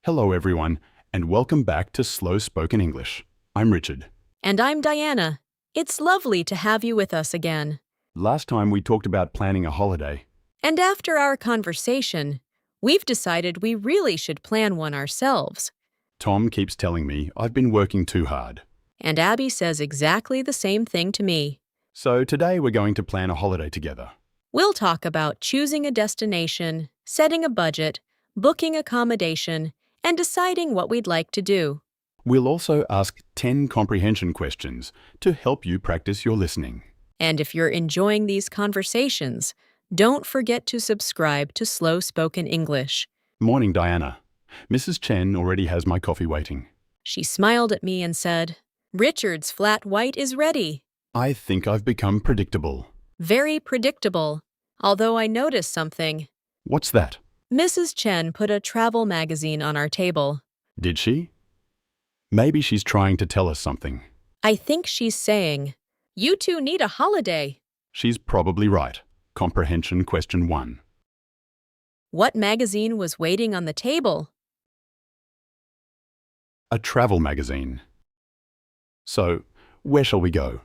Hello everyone, and welcome back to Slow Spoken English. I'm Richard. And I'm Diana. It's lovely to have you with us again. Last time we talked about planning a holiday. And after our conversation, we've decided we really should plan one ourselves. Tom keeps telling me I've been working too hard. And Abby says exactly the same thing to me. So today we're going to plan a holiday together. We'll talk about choosing a destination, setting a budget, booking accommodation, and deciding what we'd like to do. We'll also ask 10 comprehension questions to help you practice your listening. And if you're enjoying these conversations, don't forget to subscribe to Slow Spoken English. Morning, Diana. Mrs. Chen already has my coffee waiting. She smiled at me and said, "Richard's flat white is ready." I think I've become predictable. Very predictable. Although I noticed something. What's that? Mrs. Chen put a travel magazine on our table. Did she? Maybe she's trying to tell us something. I think she's saying, "You two need a holiday." She's probably right. Comprehension question 1. What magazine was waiting on the table? A travel magazine. So, where shall we go?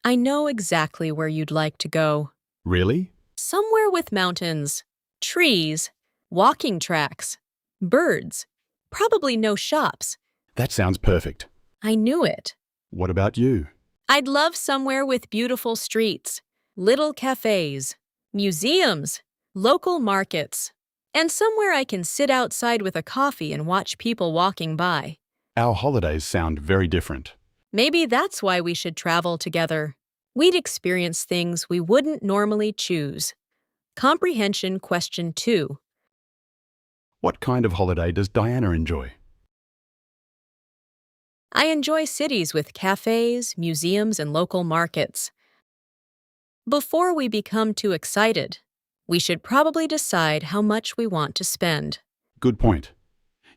I know exactly where you'd like to go. Really? Somewhere with mountains, trees, walking tracks, birds, probably no shops. That sounds perfect. I knew it. What about you? I'd love somewhere with beautiful streets, little cafes, museums, local markets, and somewhere I can sit outside with a coffee and watch people walking by. Our holidays sound very different. Maybe that's why we should travel together. We'd experience things we wouldn't normally choose. Comprehension question 2. What kind of holiday does Diana enjoy? I enjoy cities with cafes, museums, and local markets. Before we become too excited, we should probably decide how much we want to spend. Good point.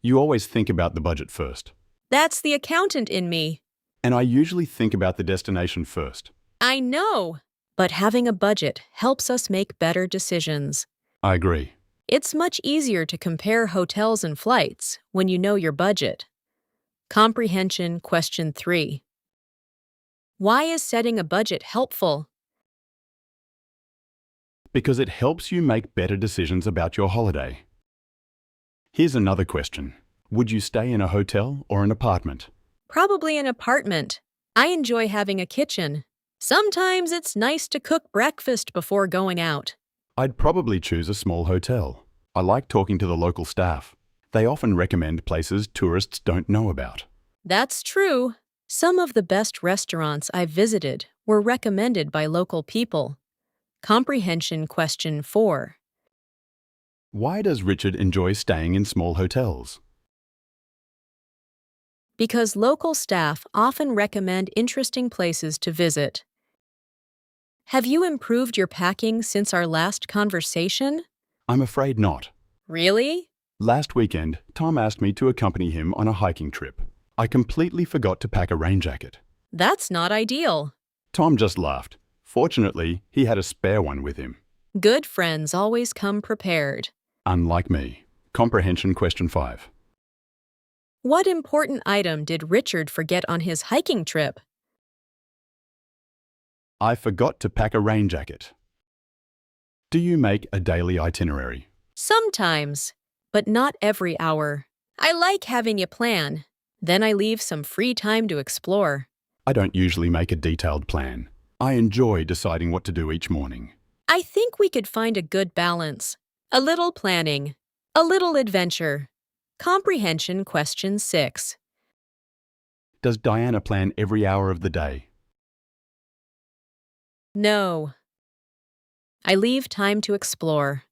You always think about the budget first. That's the accountant in me. And I usually think about the destination first. I know, but having a budget helps us make better decisions. I agree. It's much easier to compare hotels and flights when you know your budget. Comprehension question 3. Why is setting a budget helpful? Because it helps you make better decisions about your holiday. Here's another question. Would you stay in a hotel or an apartment? Probably an apartment. I enjoy having a kitchen. Sometimes it's nice to cook breakfast before going out. I'd probably choose a small hotel. I like talking to the local staff. They often recommend places tourists don't know about. That's true. Some of the best restaurants I've visited were recommended by local people. Comprehension question 4. Why does Richard enjoy staying in small hotels? Because local staff often recommend interesting places to visit. Have you improved your packing since our last conversation? I'm afraid not. Really? Last weekend, Tom asked me to accompany him on a hiking trip. I completely forgot to pack a rain jacket. That's not ideal. Tom just laughed. Fortunately, he had a spare one with him. Good friends always come prepared. Unlike me. Comprehension question 5. What important item did Richard forget on his hiking trip? I forgot to pack a rain jacket. Do you make a daily itinerary? Sometimes, but not every hour. I like having a plan. Then I leave some free time to explore. I don't usually make a detailed plan. I enjoy deciding what to do each morning. I think we could find a good balance. A little planning, a little adventure. Comprehension question 6. Does Diana plan every hour of the day? No. I leave time to explore.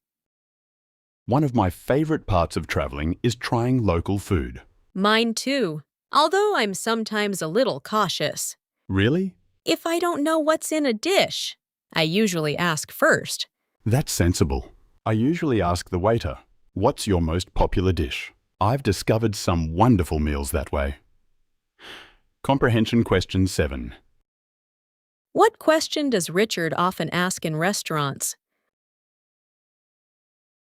One of my favorite parts of traveling is trying local food. Mine too, although I'm sometimes a little cautious. Really? If I don't know what's in a dish, I usually ask first. That's sensible. I usually ask the waiter, "What's your most popular dish?" I've discovered some wonderful meals that way. Comprehension question 7. What question does Richard often ask in restaurants?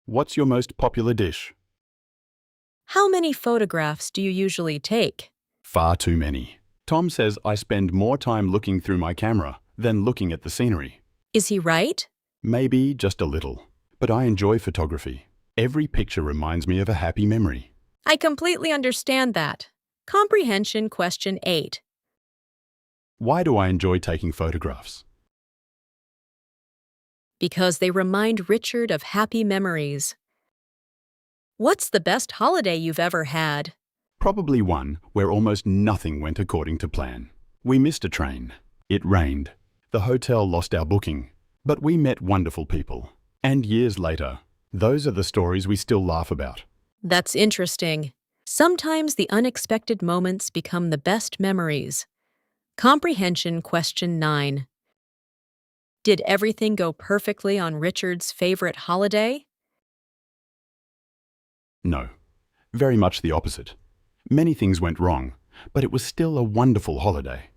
What's your most popular dish? How many photographs do you usually take? Far too many. Tom says I spend more time looking through my camera than looking at the scenery. Is he right? Maybe just a little. But I enjoy photography. Every picture reminds me of a happy memory. I completely understand that. Comprehension question 8. Why do I enjoy taking photographs? Because they remind Richard of happy memories. What's the best holiday you've ever had? Probably one where almost nothing went according to plan. We missed a train. It rained. The hotel lost our booking. But we met wonderful people. And years later, those are the stories we still laugh about. That's interesting. Sometimes the unexpected moments become the best memories. Comprehension question 9. Did everything go perfectly on Richard's favorite holiday? No, very much the opposite. Many things went wrong, but it was still a wonderful holiday.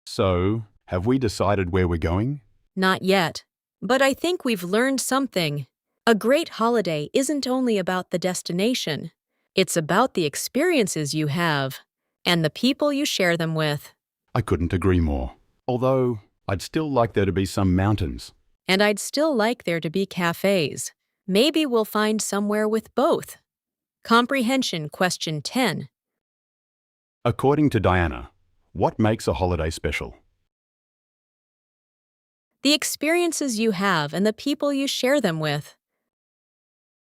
So, have we decided where we're going? Not yet, but I think we've learned something. A great holiday isn't only about the destination. It's about the experiences you have and the people you share them with. I couldn't agree more. Although, I'd still like there to be some mountains. And I'd still like there to be cafes. Maybe we'll find somewhere with both. Comprehension question 10. According to Diana, what makes a holiday special? The experiences you have and the people you share them with.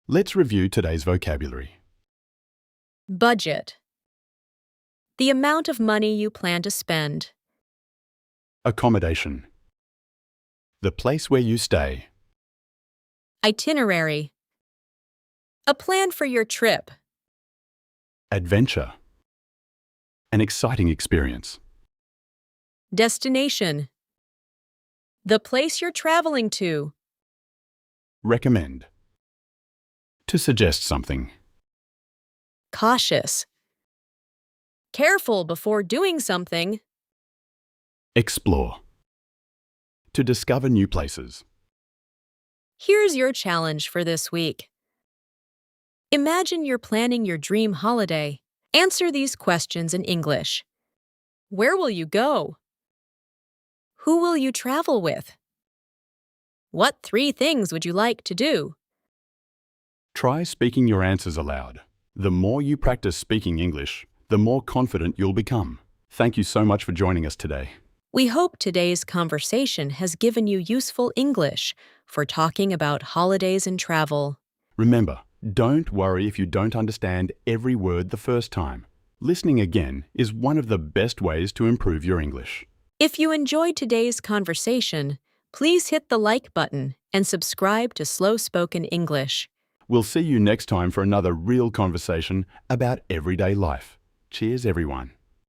Let's review today's vocabulary. Budget. The amount of money you plan to spend. Accommodation. The place where you stay. Itinerary. A plan for your trip. Adventure. An exciting experience. Destination. The place you're traveling to. Recommend. To suggest something. Cautious. Careful before doing something. Explore. To discover new places. Here's your challenge for this week. Imagine you're planning your dream holiday. Answer these questions in English. Where will you go? Who will you travel with? What 3 things would you like to do? Try speaking your answers aloud. The more you practice speaking English, the more confident you'll become. Thank you so much for joining us today. We hope today's conversation has given you useful English for talking about holidays and travel. Remember, don't worry if you don't understand every word the first time. Listening again is one of the best ways to improve your English. If you enjoyed today's conversation, please hit the like button and subscribe to Slow Spoken English. We'll see you next time for another real conversation about everyday life. Cheers, everyone.